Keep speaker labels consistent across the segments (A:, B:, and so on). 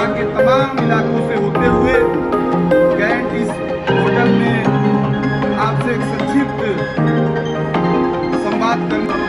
A: वहाँ के तमाम इलाकों से होते हुए कैंट इस होटल में आपसे एक संक्षिप्त संवाद करना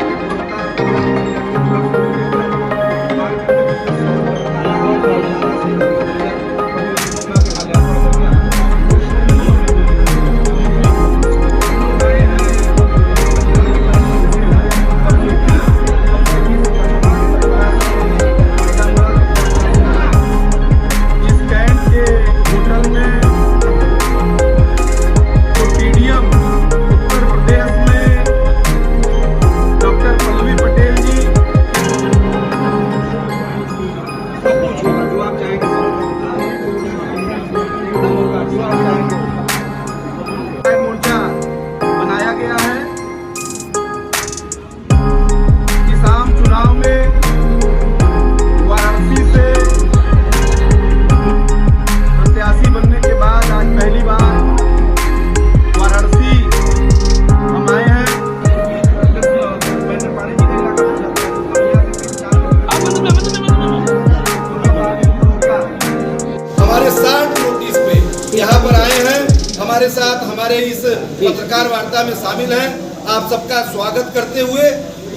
A: यहाँ पर आए हैं, हमारे साथ हमारे इस पत्रकार वार्ता में शामिल हैं। आप सबका स्वागत करते हुए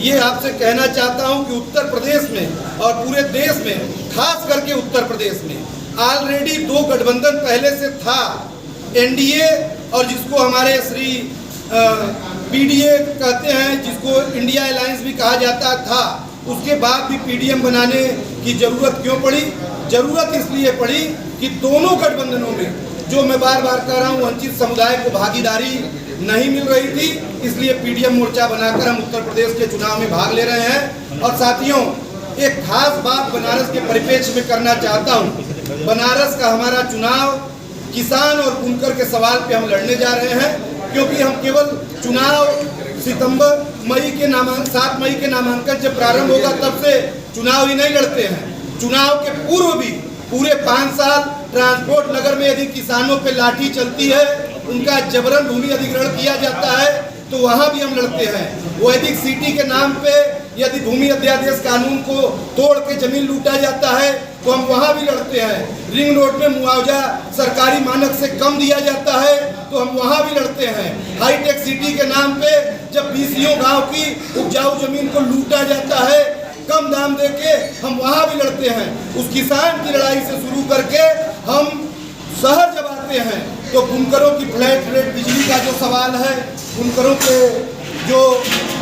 A: ये आपसे कहना चाहता हूँ कि उत्तर प्रदेश में और पूरे देश में, खास करके उत्तर प्रदेश में ऑलरेडी 2 गठबंधन पहले से था, एनडीए और जिसको हमारे श्री पीडीए कहते हैं, जिसको इंडिया अलायंस भी कहा जाता था। उसके बाद भी पीडीएम बनाने की जरूरत क्यों पड़ी? जरूरत इसलिए पड़ी कि दोनों गठबंधनों में, जो मैं बार बार कह रहा हूँ, वंचित समुदाय को भागीदारी नहीं मिल रही थी, इसलिए पीडीएम मोर्चा बनाकर हम उत्तर प्रदेश के चुनाव में भाग ले रहे हैं। और साथियों, एक खास बात बनारस के परिप्रेक्ष्य में करना चाहता हूँ। बनारस का हमारा चुनाव किसान और बुनकर के सवाल पे हम लड़ने जा रहे हैं, क्योंकि हम केवल चुनाव मई के 7 मई के नामांकन जब प्रारंभ होगा तब से चुनाव ही नहीं लड़ते हैं। चुनाव के पूर्व भी पूरे 5 साल ट्रांसपोर्ट नगर में यदि किसानों पे लाठी चलती है, उनका जबरन भूमि अधिग्रहण किया जाता है, तो वहां भी हम लड़ते हैं। वैदिक सिटी के नाम पे यदि भूमि अध्यादेश कानून को तोड़ के जमीन लूटा जाता है, तो हम वहां भी लड़ते हैं। रिंग रोड में मुआवजा सरकारी मानक से कम दिया जाता है, तो हम वहां भी लड़ते हैं। हाईटेक सिटी के नाम पे जब बीसीओ गांव की उपजाऊ जमीन को लूटा जाता है कम दाम देके, हम वहां भी लड़ते हैं। उस किसान की लड़ाई से शुरू करके हम शहर जब आते हैं तो बुनकरों की फ्लैट रेट बिजली का जो सवाल है, बुनकरों के जो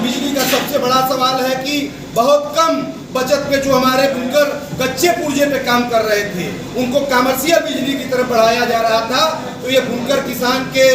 A: बिजली का सबसे बड़ा सवाल है कि बहुत कम बचत पे जो हमारे बुनकर कच्चे पुर्जे पे काम कर रहे थे, उनको कमर्शियल बिजली की तरफ बढ़ाया जा रहा था। तो ये बुनकर किसान के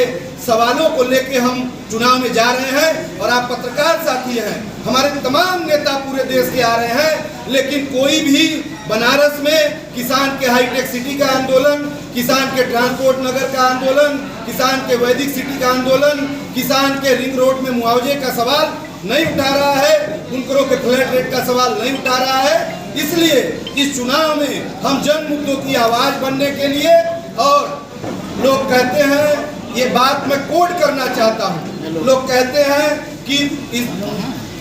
A: सवालों को लेके हम चुनाव में जा रहे हैं। और आप पत्रकार साथी हैं, हमारे तमाम नेता पूरे देश के आ रहे हैं, लेकिन कोई भी बनारस में किसान के हाईटेक सिटी का आंदोलन, किसान के ट्रांसपोर्ट नगर का आंदोलन, किसान के वैदिक सिटी का आंदोलन, किसान के रिंग रोड में मुआवजे का सवाल नहीं उठा रहा है, बुनकरों के फ्लैट रेट का सवाल नहीं उठा रहा है। इसलिए इस चुनाव में हम जन मुद्दों की आवाज बनने के लिए, और लोग कहते हैं, ये बात मैं कोट करना चाहता हूँ, लोग कहते हैं कि इस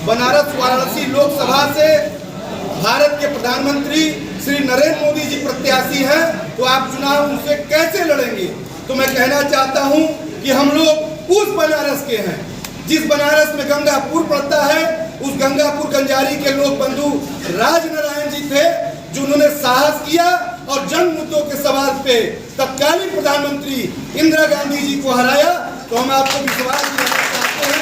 A: बनारस वाराणसी लोकसभा से भारत के प्रधानमंत्री श्री नरेंद्र मोदी जी प्रत्याशी हैं, तो आप चुनाव उनसे कैसे लड़ेंगे? तो मैं कहना चाहता हूं कि हम लोग उस बनारस के हैं जिस बनारस में गंगापुर पड़ता है। उस गंगापुर गंजारी के लोक बंधु राजनारायण जी थे, जिन्होंने साहस किया और जन मुद्दों के सवाल पे तत्कालीन प्रधानमंत्री इंदिरा गांधी जी को हराया। तो हम आपको विश्वास दिलाना चाहते हैं,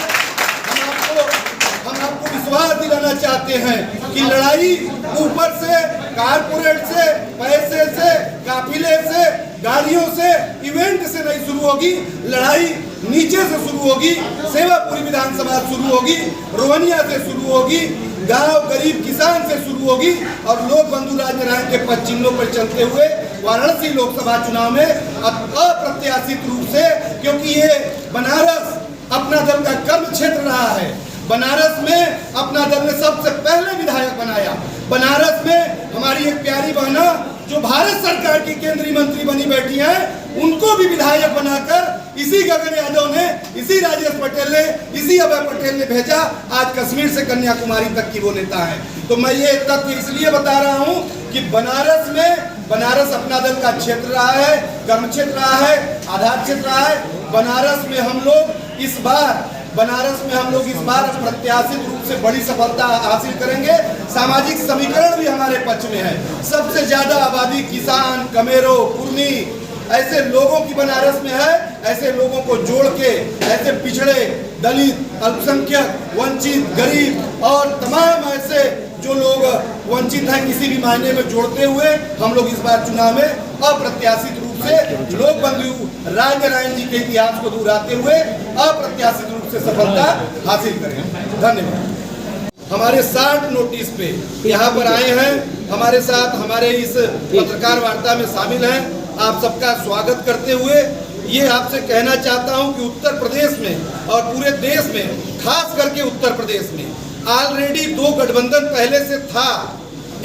A: हम आपको विश्वास दिलाना चाहते हैं कि लड़ाई ऊपर से, कारपोरेट से, पैसे से, काफिले से, गाड़ियों से, इवेंट से नहीं शुरू होगी। लड़ाई नीचे से शुरू होगी, सेवापुरी विधानसभा शुरू होगी, रोहनिया से शुरू होगी, गांव गरीब किसान से शुरू होगी, और लोक बंधु राजनारायण के पद चिन्हों पर चलते हुए वाराणसी लोकसभा चुनाव में अप्रत्याशित रूप से, क्योंकि ये बनारस अपना दल का कर्म क्षेत्र रहा है। बनारस में अपना दल ने सबसे पहले विधायक बनाया। बनारस में हमारी एक प्यारी बहना जो भारत सरकार की केंद्रीय मंत्री बनी बैठी हैं, उनको भी विधायक बनाकर इसी गगन यादव ने, इसी राजेश पटेल ने, इसी अभय पटेल ने भेजा। आज कश्मीर से कन्याकुमारी तक की वो नेता है। तो मैं ये तथ्य इसलिए बता रहा हूँ कि बनारस में बनारस अपना दल का क्षेत्र रहा है, कर्म क्षेत्र रहा है, आधार क्षेत्र रहा है। बनारस में हम लोग इस बार अप्रत्याशित रूप से बड़ी सफलता हासिल करेंगे। सामाजिक समीकरण भी हमारे पक्ष में है। सबसे ज्यादा आबादी किसान, कमेरो, कुर्मी ऐसे लोगों की बनारस में है। ऐसे लोगों को जोड़ के ऐसे पिछड़े, दलित, अल्पसंख्यक, वंचित, गरीब और तमाम ऐसे जो लोग वंचित हैं किसी भी मायने में जोड़ते हुए हम लोग इस बार चुनाव में अप्रत्याशित रूप से लोक बंधु राजनारायण जी के इतिहास को दोहराते हुए अप्रत्याशित रूप से सफलता हासिल करेंगे। धन्यवाद। हमारे 60 नोटिस पे यहाँ पर आए हैं, हमारे साथ हमारे इस पत्रकार वार्ता में शामिल हैं। आप सबका स्वागत करते हुए ये आपसे कहना चाहता हूं कि उत्तर प्रदेश में और पूरे देश में, खास करके उत्तर प्रदेश में ऑलरेडी 2 गठबंधन पहले से था,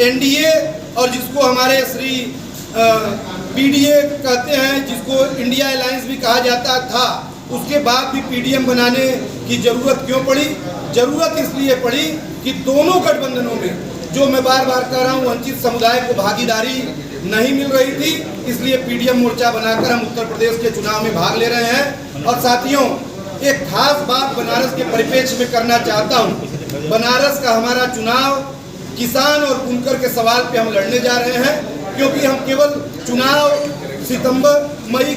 A: एनडीए और जिसको हमारे श्री पीडीए कहते हैं, जिसको इंडिया अलायंस भी कहा जाता था। उसके बाद भी पीडीएम बनाने की जरूरत क्यों पड़ी? जरूरत इसलिए पड़ी कि दोनों गठबंधनों में, जो मैं बार बार कह रहा हूँ, वंचित समुदाय को भागीदारी नहीं मिल रही थी, इसलिए पीडीएम मोर्चा बनाकर हम उत्तर प्रदेश के चुनाव में भाग ले रहे हैं। और साथियों, एक खास बात बनारस के परिप्रेक्ष्य में करना चाहता हूं। बनारस का हमारा चुनाव किसान और बुनकर के सवाल पे हम लड़ने जा रहे हैं, क्योंकि हम केवल चुनाव 7 मई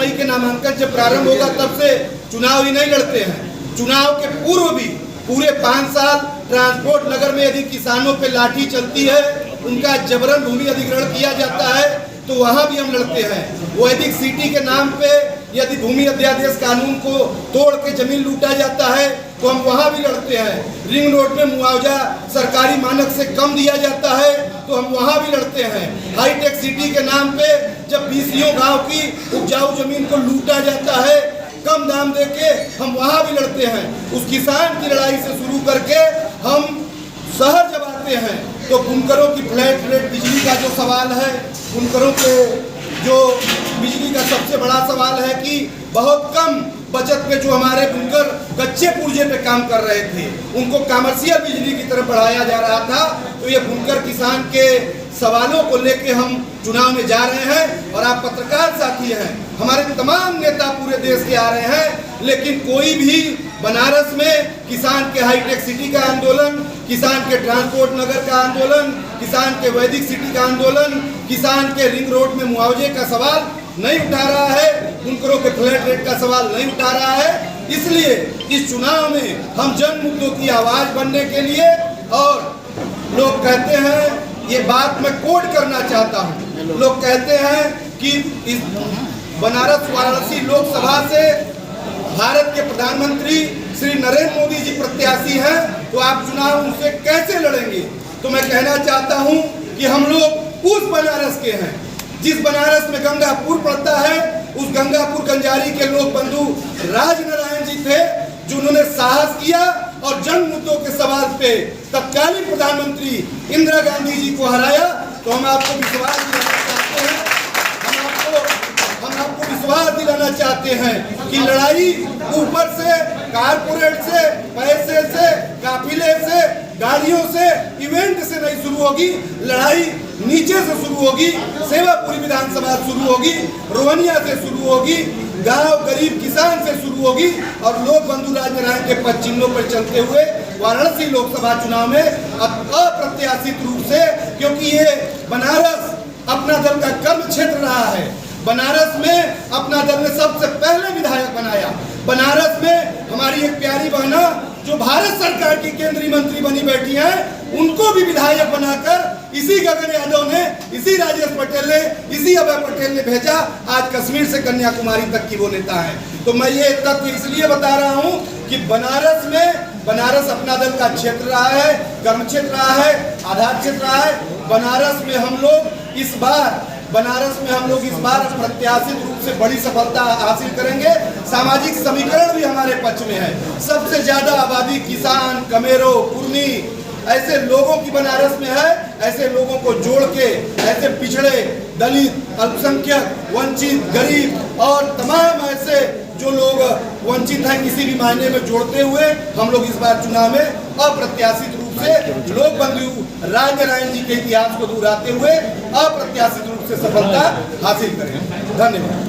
A: के नामांकन जब प्रारंभ होगा तब से चुनाव ही नहीं लड़ते हैं। चुनाव के पूर्व भी पूरे 5 साल ट्रांसपोर्ट नगर में यदि किसानों पे लाठी चलती है, उनका जबरन भूमि अधिग्रहण किया जाता है, तो वहां भी हम लड़ते हैं। वैदिक सिटी के नाम पे यदि भूमि अध्यादेश कानून को तोड़ के जमीन लूटा जाता है तो हम वहां भी लड़ते हैं। रिंग रोड में मुआवजा सरकारी मानक से कम दिया जाता है तो हम वहां भी लड़ते हैं। हाईटेक सिटी के नाम पे जब बीसीओ गांव की उपजाऊ जमीन को लूटा जाता है कम दाम देके, हम वहां भी लड़ते हैं। उस किसान की लड़ाई से शुरू करके हम शहर जब आते हैं तो बुनकरों की फ्लैट रेट बिजली का जो सवाल है, बुनकरों के जो बिजली का सबसे बड़ा सवाल है कि बहुत कम बचत पे जो हमारे बुनकर कच्चे पुर्जे पे काम कर रहे थे, उनको कमर्शियल बिजली की तरफ बढ़ाया जा रहा था। तो ये बुनकर किसान के सवालों को लेके हम चुनाव में जा रहे हैं। और आप पत्रकार साथी हैं, हमारे तमाम नेता पूरे देश के आ रहे हैं, लेकिन कोई भी बनारस में किसान के हाईटेक सिटी का आंदोलन, किसान के ट्रांसपोर्ट नगर का आंदोलन, किसान के वैदिक सिटी का आंदोलन, किसान के रिंग रोड में मुआवजे का सवाल नहीं उठा रहा है, बुनकरों के फ्लैट रेट का सवाल नहीं उठा रहा है। इसलिए इस चुनाव में हम जन मुद्दों की आवाज बनने के लिए, और लोग कहते हैं, ये बात मैं कोट करना चाहता हूँ, लोग कहते हैं कि इस बनारस वाराणसी लोकसभा से भारत के प्रधानमंत्री श्री नरेंद्र मोदी जी प्रत्याशी हैं, तो आप चुनाव उनसे कैसे लड़ेंगे? तो मैं कहना चाहता हूं कि हम लोग उस बनारस के हैं जिस बनारस में गंगापुर पड़ता है। उस गंगापुर गंजारी के लोक बंधु राजनारायण जी थे, जिन्होंने साहस किया और जन मुद्दों के सवाल पे तत्कालीन प्रधानमंत्री इंदिरा गांधी जी को हराया। तो हम आपको विश्वास दिलाना चाहते हैं, हम आपको विश्वास दिलाना चाहते हैं कि लड़ाई ऊपर से, कारपोरेट से, पैसे से, काफिले से, गाड़ियों से, इवेंट से नहीं शुरू होगी। लड़ाई नीचे से शुरू होगी, सेवापुरी विधानसभा शुरू होगी, रोहनिया से शुरू होगी, गांव गरीब किसान से शुरू होगी और लोक बंधु राजनारायण के पद चिन्हों पर चलते हुए वाराणसी लोकसभा चुनाव में अप्रत्याशित रूप से, क्योंकि ये बनारस अपना दल का कर्म क्षेत्र रहा है। बनारस में अपना दल ने सबसे पहले विधायक बनाया। बनारस में हमारी एक प्यारी बहना जो भारत सरकार की केंद्रीय मंत्री बनी बैठी हैं, उनको भी विधायक बनाकर इसी गगन यादव ने, इसी राजेश पटेल ने, इसी अभय पटेल ने भेजा। आज कश्मीर से कन्याकुमारी तक की वो नेता है। तो मैं ये तथ्य इसलिए बता रहा हूँ कि बनारस अपना दल का क्षेत्र रहा है, कर्म क्षेत्र रहा है, आधार क्षेत्र रहा है। बनारस में हम लोग इस बार अप्रत्याशित रूप से बड़ी सफलता हासिल करेंगे। सामाजिक समीकरण भी हमारे पक्ष में है। सबसे ज्यादा आबादी किसान, कमेरो, कुर्मी ऐसे लोगों की बनारस में है। ऐसे लोगों को जोड़ के ऐसे पिछड़े, दलित, अल्पसंख्यक, वंचित, गरीब और तमाम ऐसे जो लोग वंचित हैं किसी भी मायने में जोड़ते हुए हम लोग इस बार चुनाव में अप्रत्याशित रूप रूप से लोक बंधु राय नारायण जी के इतिहास को दोहराते हुए अप्रत्याशित रूप से सफलता हासिल करें। धन्यवाद।